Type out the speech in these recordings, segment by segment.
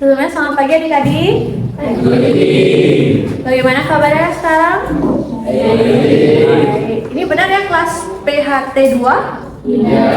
Sebelumnya selamat pagi adik-adik. Bagaimana kabarnya sekarang? Baik. Ini benar ya kelas PHT 2? Iya.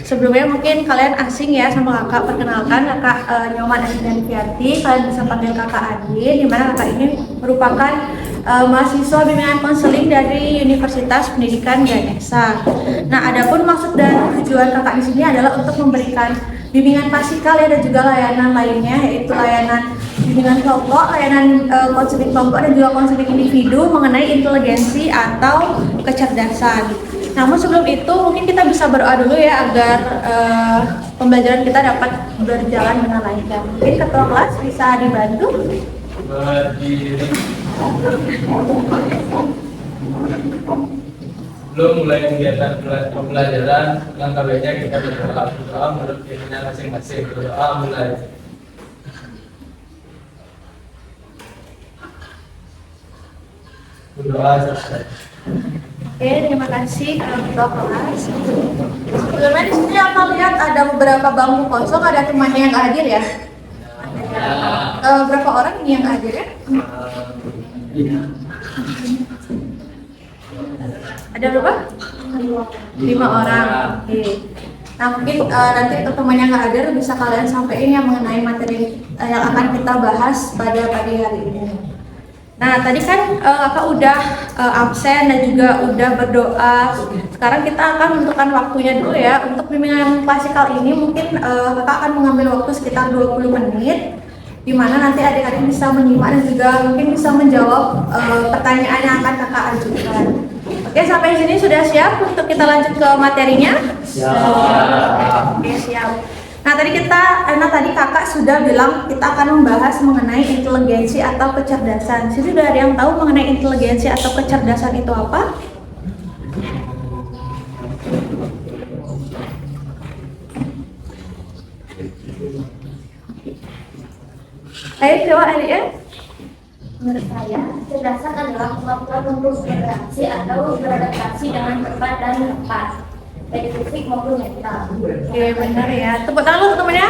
Sebelumnya mungkin kalian asing ya sama kakak. Perkenalkan kakak Nyoman Adin Fiati. Kalian bisa panggil kakak Adin. Dimana kakak ini merupakan mahasiswa bimbingan konseling dari Universitas Pendidikan Ganesha. Nah, adapun maksud dan tujuan kakak di sini adalah untuk memberikan bimbingan pasikal ya dan juga layanan lainnya, yaitu layanan bimbingan kelompok, layanan konseling kelompok dan juga konseling individu mengenai inteligensi atau kecerdasan. Namun sebelum itu mungkin kita bisa berdoa dulu ya agar pembelajaran kita dapat berjalan dengan lancar. Mungkin ketua kelas bisa dibantu. Belum mulai kegiatan pembelajaran, langkah baiknya kita berdoa menurut keyakinan masing-masing. Berdoa mulai. Berdoa selesai. Oke, terima kasih ketua kelas. Sebelumnya di sini aku lihat ada beberapa bangku kosong, ada temannya yang hadir ya. Berapa orang ini yang hadir ya? Ada berapa? 5 orang. Oke. Nah mungkin nanti untuk teman yang nggak hadir bisa kalian sampaikan yang mengenai materi yang akan kita bahas pada pagi hari ini. Nah tadi kan kakak udah absen dan juga udah berdoa. Sekarang kita akan menentukan waktunya dulu ya. Untuk bimbingan klasikal ini mungkin kakak akan mengambil waktu sekitar 20 menit, di mana nanti adik-adik bisa menyimak dan juga mungkin bisa menjawab pertanyaan yang akan kakak ajukan. Oke, sampai sini sudah siap untuk kita lanjut ke materinya? Siap. Oke, siap. Nah, tadi kakak sudah bilang kita akan membahas mengenai inteligensi atau kecerdasan. Sini sudah ada yang tahu mengenai inteligensi atau kecerdasan itu apa? Ayo coba Alia. Menurut saya, kecerdasan adalah kemampuan untuk berinteraksi atau beradaptasi dengan cepat dan tepat, baik fisik maupun mental. Oke, benar ya. Tepuk tangan untuk temennya.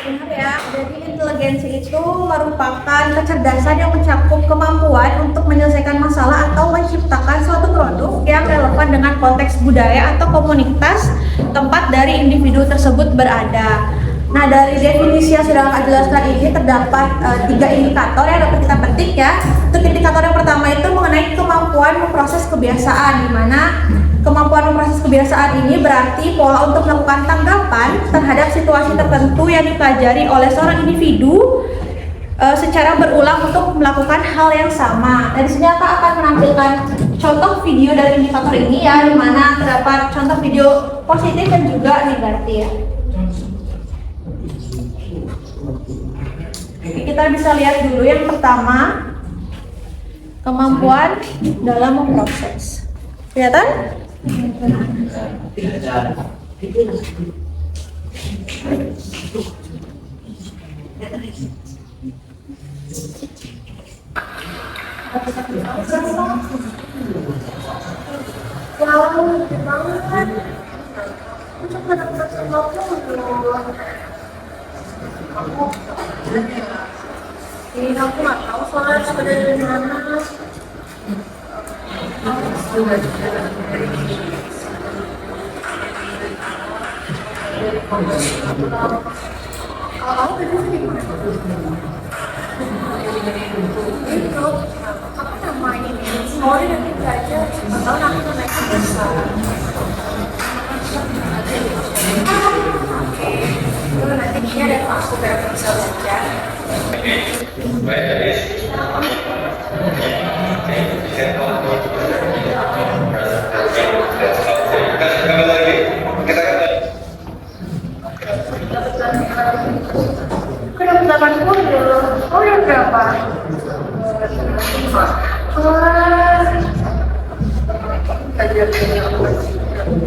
Benar ya. Jadi inteligensi itu merupakan kecerdasan yang mencakup kemampuan untuk menyelesaikan masalah atau menciptakan suatu produk yang relevan dengan konteks budaya atau komunitas tempat dari individu tersebut berada. Nah, dari definisi yang sudah Kak jelaskan ini terdapat 3 indikator yang dapat kita petik ya. Untuk indikator yang pertama itu mengenai kemampuan memproses kebiasaan, di mana kemampuan memproses kebiasaan ini berarti pola untuk melakukan tanggapan terhadap situasi tertentu yang dipelajari oleh seorang individu secara berulang untuk melakukan hal yang sama. Dari sini Kak akan menampilkan contoh video dari indikator ini ya, di mana terdapat contoh video positif dan juga negatif. Kita bisa lihat dulu yang pertama, kemampuan dalam memproses. Kelihatan? Wow, banget. Untuk menentukan sesuatu ini aku nggak tahu soalnya sudah dari mana. Kalau aku tadi sih itu apa nama ini? Sorry nanti belajar. Atau nanti naik besar. Oke. Itu nanti ini ada aku biar bisa belajar. Kenapa 80? Oh ya berapa?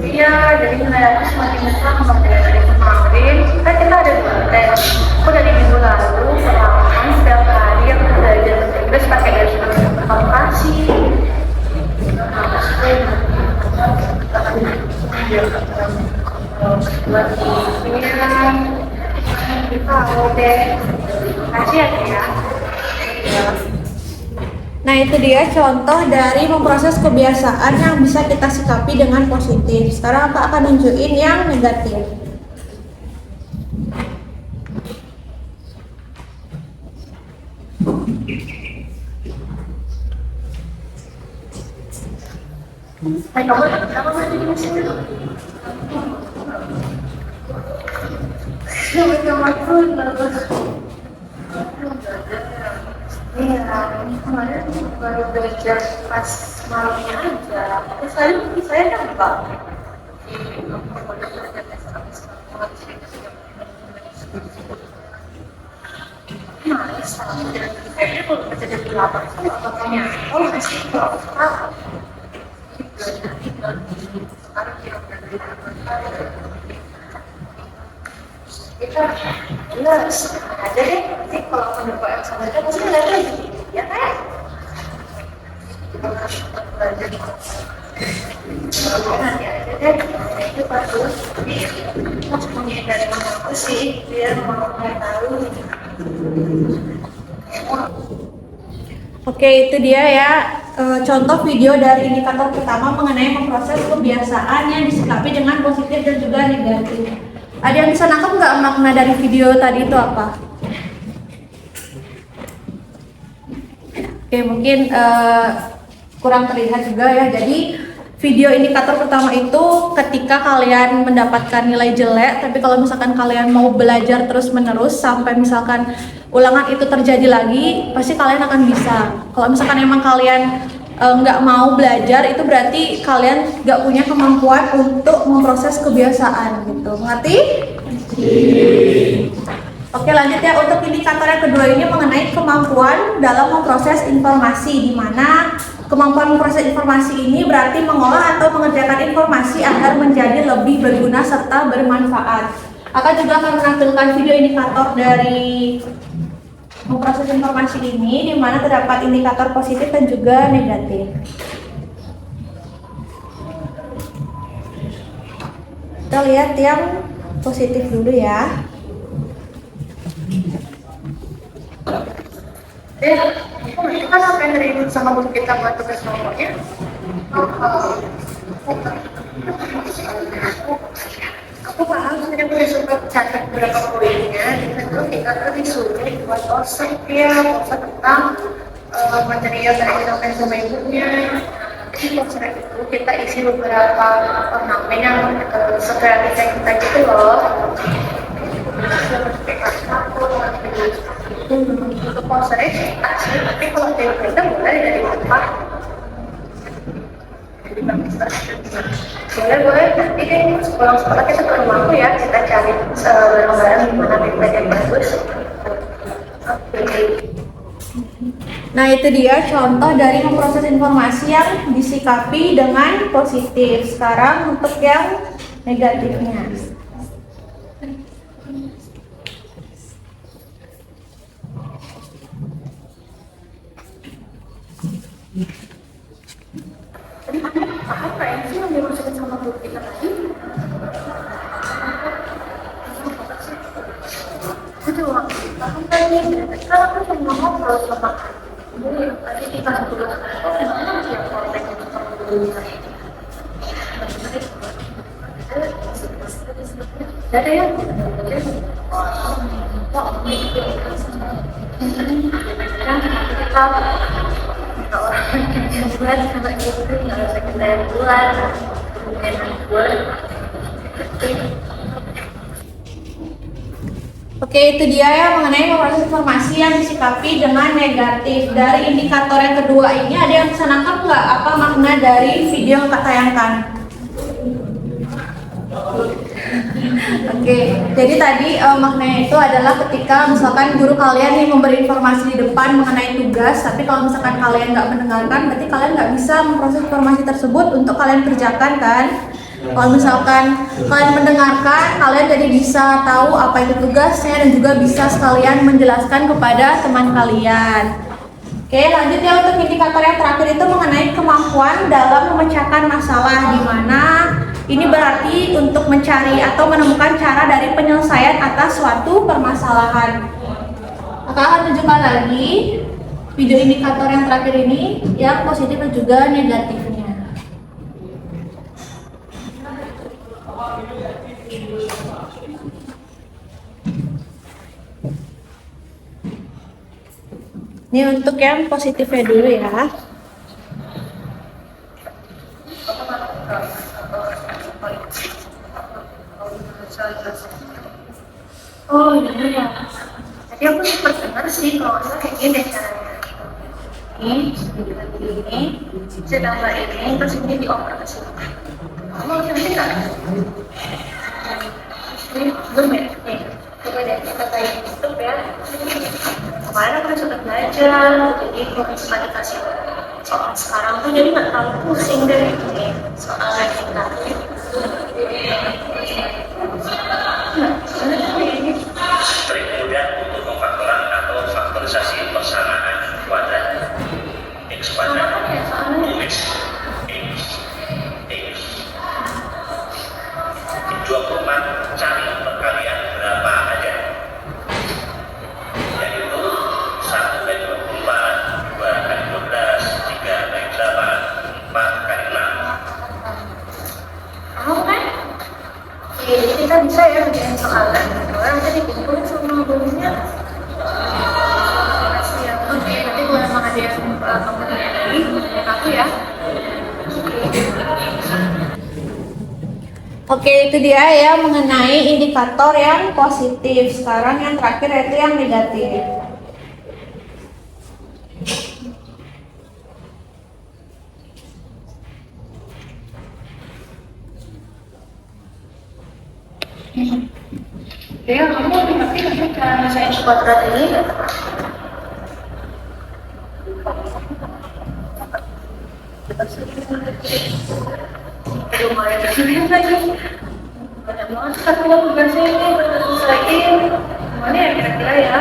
Iya, jadi nilai aku semakin besar sama dari kemarin. Kan kita ada 2 tes. Aku dari minggu lalu pengalaman setiap hari aku belajar bahasa Inggris pakai dasar aplikasi. Tahu deh. Kasih ya. Nah, itu dia contoh dari memproses kebiasaan yang bisa kita sikapi dengan positif. Sekarang Kak akan nunjukin yang negatif. Kamu lagi di sini. Sama-sama tuh. Iya, kemarin baru belajar pas malamnya aja. Terus saya nampak. Saya kalau baca dari lapar, saya oh masih kita jelas aja deh. Nanti kalau kamu yang sama itu pasti lihat lagi, ya kan? Nanti aja deh. Itu bagus. Mas menghindari mama aku sih, biar mama nggak tahu. Oke, itu dia ya contoh video dari indikator pertama mengenai memproses kebiasaan yang disikapi dengan positif dan juga negatif. Ada yang bisa nangkep nggak makna dari video tadi itu apa? Oke, mungkin kurang terlihat juga ya. Jadi video indikator pertama itu ketika kalian mendapatkan nilai jelek, tapi kalau misalkan kalian mau belajar terus-menerus sampai misalkan ulangan itu terjadi lagi, pasti kalian akan bisa. Kalau misalkan emang kalian nggak mau belajar, itu berarti kalian nggak punya kemampuan untuk memproses kebiasaan gitu. Mengerti? Oke, lanjut ya. Untuk indikator yang kedua ini mengenai kemampuan dalam memproses informasi, di mana kemampuan memproses informasi ini berarti mengolah atau mengerjakan informasi agar menjadi lebih berguna serta bermanfaat. Akan juga akan menampilkan video indikator dari memproses informasi ini, di mana terdapat indikator positif dan juga negatif. Kita lihat yang positif dulu ya. Kita sampai hari ini sama guru kita buat tugas nomornya. Aku paham sebenarnya gue sempat catat beberapa poinnya. Itu kita tuh disuruh buat OSIP ya, OSIP tentang materi yang tadi disampaikan sama ibunya. Di OSIP itu kita isi beberapa ornamen yang sekreatif kita gitu loh. Untuk posternya sih, tapi kalau dari kita mulai dari tempat. Boleh nanti deh pulang sekolah kita ke rumahku ya, kita cari bareng-bareng gimana tempat yang bagus. Nah, itu dia contoh dari memproses informasi yang disikapi dengan positif. Sekarang untuk yang negatifnya. Apa yang sih yang dimaksudkan sama guru kita tadi? Itu paham tadi. Sekarang aku cuma ngobrol sama guru yang tadi kita tugas. Mana sih yang konteksnya sama guru kita? Ada ya? Buat sama itu nggak usah kita buat enak buat. Oke, itu dia ya mengenai memproses informasi yang disikapi dengan negatif. Dari indikator yang kedua ini ada yang bisa nangkap nggak apa makna dari video yang Kak tayangkan? Oke, jadi tadi maknanya itu adalah ketika misalkan guru kalian nih memberi informasi di depan mengenai tugas, tapi kalau misalkan kalian nggak mendengarkan, berarti kalian nggak bisa memproses informasi tersebut untuk kalian kerjakan kan? Kalau misalkan kalian mendengarkan, kalian jadi bisa tahu apa itu tugasnya dan juga bisa sekalian menjelaskan kepada teman kalian. Oke, lanjut ya untuk indikator yang terakhir itu mengenai kemampuan dalam memecahkan masalah, di mana Ini berarti untuk mencari atau menemukan cara dari penyelesaian atas suatu permasalahan. Maka akan tunjukkan lagi video indikator yang terakhir ini yang positif dan juga negatifnya. Ini untuk yang positifnya dulu ya. Oh iya ya. Tadi aku sempat dengar sih kalau nggak salah kayak gini deh caranya. Ini, ditambah ini, terus ini dioper ke sini. Kamu ngerti nggak? Ini belum ya? Nih, coba deh kita kayak YouTube ya. Kemarin aku udah sempat belajar, jadi kalau sempat dikasih soal sekarang tuh jadi nggak terlalu pusing deh ini soal kita. Trik mudah untuk pemfaktoran atau faktorisasi persamaan kuadrat. X kuadrat X X 24 cari perkalian berapa aja, yaitu 1 kali 24, 2 kali 12, 3 kali 8, 4 kali 6. Tahu kan? Jadi kita bisa ya bikin soalan. Orang tadi dikumpulin sama gurunya. Makasih ya. Oke, nanti kalau memang ada yang kamu tanya lagi, tanya ke aku ya. Oke, itu dia ya mengenai indikator yang positif. Sekarang yang terakhir yaitu yang negatif. Ya, kamu udah ngerti kan cara ngesain kuadrat ini? Lumayan sulit lagi. Banyak banget kan kalau tugasnya ini udah selesaiin. Gimana ya kira-kira ya?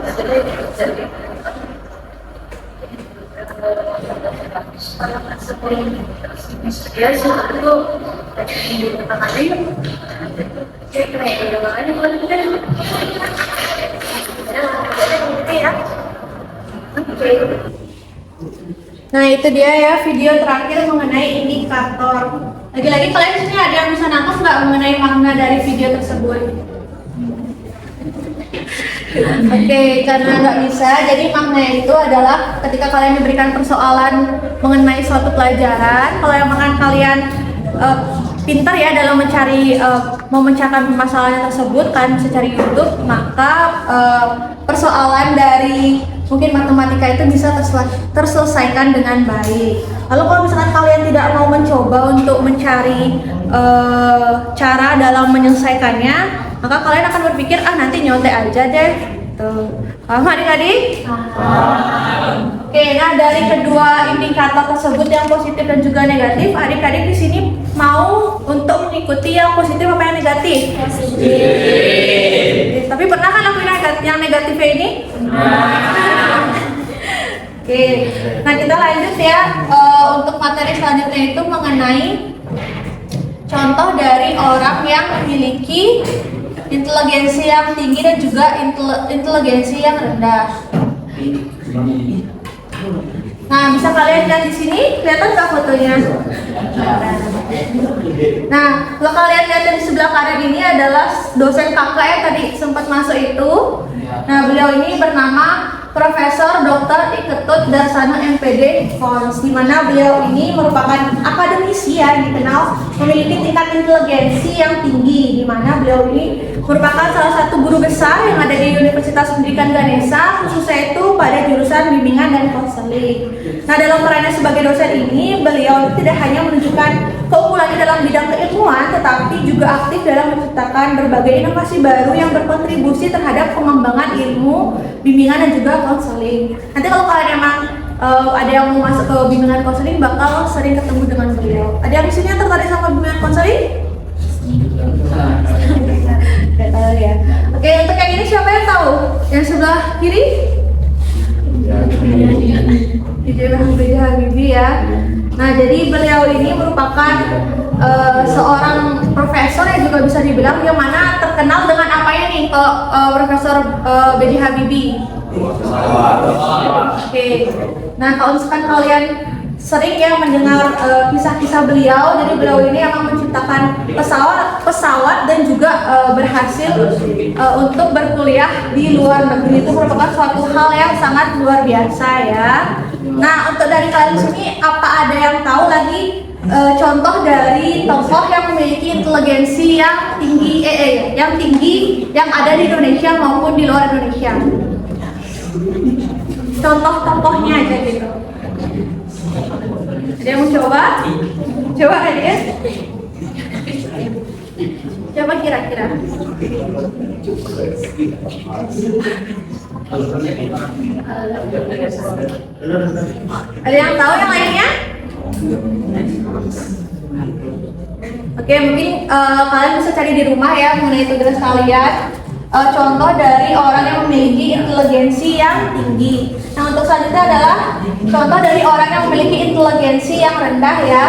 Jadi ya sih itu di depan aja yuk. Jadi kayak udah makanya kalau kita ya. Oke. Nah, itu dia ya video terakhir mengenai indikator. Lagi-lagi kalian di sini ada yang bisa nangkep nggak mengenai makna dari video tersebut? Oke, karena nggak bisa, jadi maknanya itu adalah ketika kalian diberikan persoalan mengenai suatu pelajaran, kalau emang kalian pintar ya dalam mencari memecahkan permasalahan tersebut, kalian bisa cari YouTube, maka persoalan dari mungkin matematika itu bisa terselesaikan dengan baik. Lalu kalau misalkan kalian tidak mau mencoba untuk mencari cara dalam menyelesaikannya, maka kalian akan berpikir nanti nyontek aja deh. Tuh. Paham adik-adik? Oke, nah dari kedua indikator tersebut yang positif dan juga negatif, adik-adik di sini mau untuk mengikuti yang positif apa yang negatif? Positif. Tapi pernah kan lakuin yang negatifnya ini? Oke, nah kita lanjut ya untuk materi selanjutnya itu mengenai contoh dari orang yang memiliki inteligensi yang tinggi dan juga inteligensi yang rendah. Nah, bisa kalian lihat di sini, kelihatan nggak fotonya? Nah, kalau kalian lihat di sebelah kanan ini adalah dosen kakak yang tadi sempat masuk itu. Nah, beliau ini bernama Profesor Dr. Iketut Darsano MPD Fons, di mana beliau ini merupakan akademisi yang dikenal memiliki tingkat inteligensi yang tinggi, di mana beliau ini merupakan salah satu guru besar yang ada di Universitas Pendidikan Ganesha, khususnya itu pada jurusan bimbingan dan konseling. Nah, dalam perannya sebagai dosen ini, beliau tidak hanya menunjukkan keunggulannya dalam bidang keilmuan, tetapi juga aktif dalam menciptakan berbagai inovasi baru yang berkontribusi terhadap pengembangan ilmu, bimbingan dan juga konseling. Nanti kalau kalian emang ada yang mau masuk ke bimbingan konseling, bakal sering ketemu dengan beliau. Ada yang di sini yang tertarik sama bimbingan konseling? Gak tahu ya. Oke, untuk yang ini siapa yang tahu? Yang sebelah kiri? B.J. Habibie ya. Nah, jadi beliau ini merupakan Profesor B.J. Habibie. Oke. Nah, kalau misalkan kalian sering ya mendengar kisah-kisah beliau, jadi beliau ini akan menciptakan pesawat dan juga berhasil untuk berkuliah di luar negeri. Itu merupakan suatu hal yang sangat luar biasa ya. Nah, untuk dari kalian di sini, apa ada yang tahu lagi contoh dari tokoh yang memiliki inteligensi yang tinggi, yang ada di Indonesia maupun di luar Indonesia? Contoh-contohnya aja gitu. Ada yang mau coba? Coba aja. Coba kira-kira. Ada yang tahu yang lainnya? Oke, mungkin kalian bisa cari di rumah ya mengenai tugas kalian. Contoh dari orang yang memiliki inteligensi yang tinggi. Nah, untuk selanjutnya adalah contoh dari orang yang memiliki inteligensi yang rendah ya,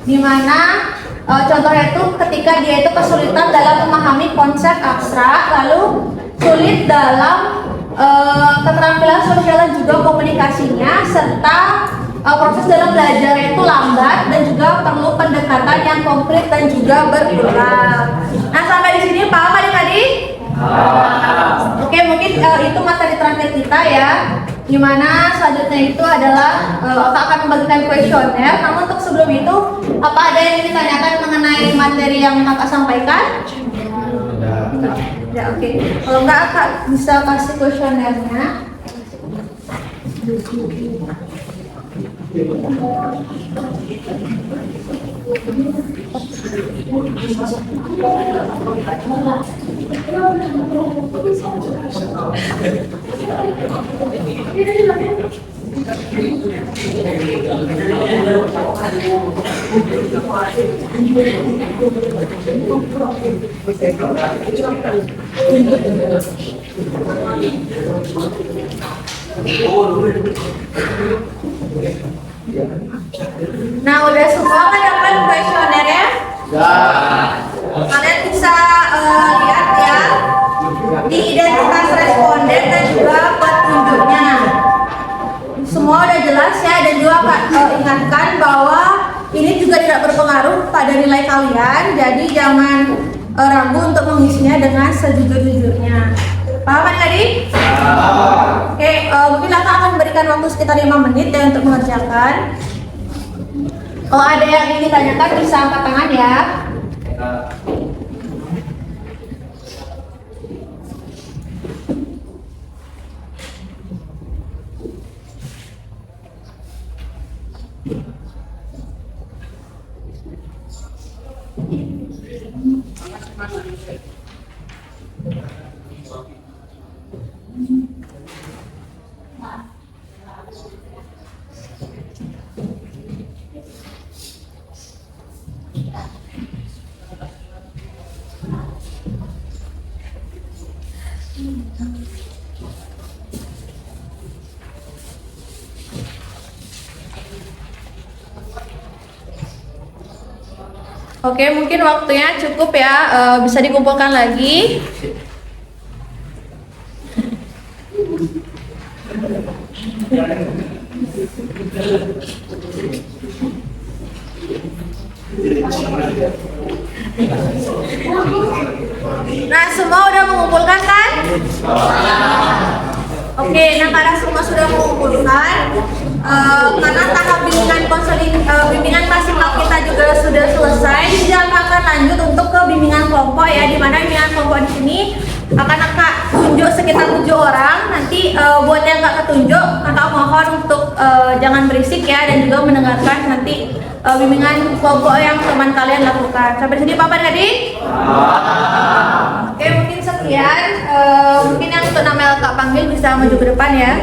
dimana contohnya itu ketika dia itu kesulitan dalam memahami konsep abstrak, lalu sulit dalam keterampilan sosial dan juga komunikasinya, serta proses dalam belajarnya itu lambat dan juga perlu pendekatan yang konkret dan juga berulang. Nah, sampai di sini paham adik-adik? Oke, mungkin itu materi terakhir kita ya. Dimana selanjutnya itu adalah Kakak akan membagikan kuesioner. Namun untuk sebelum itu, apa ada yang ditanyakan mengenai materi yang Kakak sampaikan? Ya, oke. Kalau enggak, Kakak bisa kasih kuesionernya. Nah, udah semua kan dapat kuesioner ya? Kalian bisa lihat ya di identitas responden dan juga petunjuknya. Semua udah jelas ya, dan juga ingatkan bahwa ini juga tidak berpengaruh pada nilai kalian. Jadi jangan ragu untuk mengisinya dengan sejujur-jujurnya. Paham kan tadi? Oke, mungkin Kakak akan berikan waktu sekitar 5 menit ya untuk mengerjakan. Kalau ada yang ingin ditanyakan bisa angkat tangan ya. Oke, mungkin waktunya cukup ya, bisa dikumpulkan lagi. Nah, semua udah mengumpulkan kan? Oke, nah karena semua sudah mengumpulkan, karena tahap bimbingan konseling, bimbingan maksimal kita juga sudah selesai, jadi akan lanjut untuk ke bimbingan kelompok ya, di mana bimbingan kelompok di sini akan Kakak tunjuk sekitar 7 orang. Nanti buat yang nggak ketunjuk, Kakak mohon untuk jangan berisik ya, dan juga mendengarkan nanti bimbingan kelompok yang teman kalian lakukan. Sampai sini Papa tadi? Oke, mungkin sekian. Mungkin yang untuk nama Kak panggil bisa maju ke depan ya.